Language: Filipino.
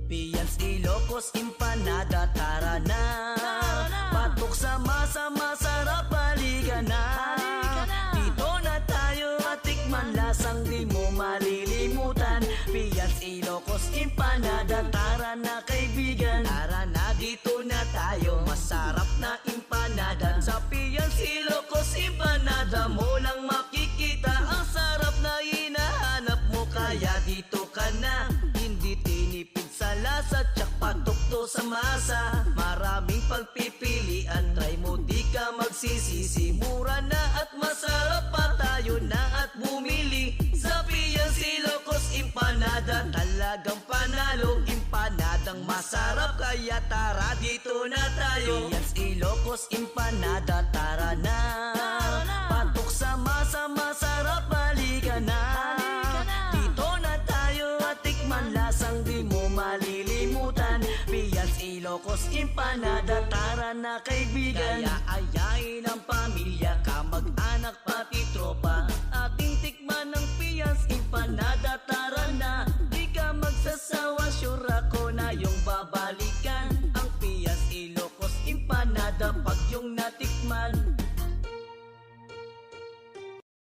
Pians, Ilocos, empanada, tara na. Patok sa masa, masarap, halika na. Dito na tayo at tikman lasang di mo malilimutan. Pians, Ilocos, empanada, tara na kaibigan. Tara na, dito na tayo, masarap na empanada. Sa Pians, Ilocos, empanada mo lang makikita ang sarap na hinahanap mo. Kaya dito ka na, hindi tinipid sa lasa, tsak patok to sa masa. Maraming pagpipilian, try mo di ka magsisisi. Mura na at masarap pa, tayo na at bumili. Sa Pians, Ilocos, empanada, talagang panalo. Empanadang masarap, kaya tara dito na tayo. Pians, Ilocos, empanada, tara na. Patok sa masa, masarap, halika na. Dito na tayo at tikman lasang di mo malilimutan. Pians, Ilocos, empanada, tara na kaibigan. Kaya ayain ang pamilya, kamag-anak pati tropa, ating tikman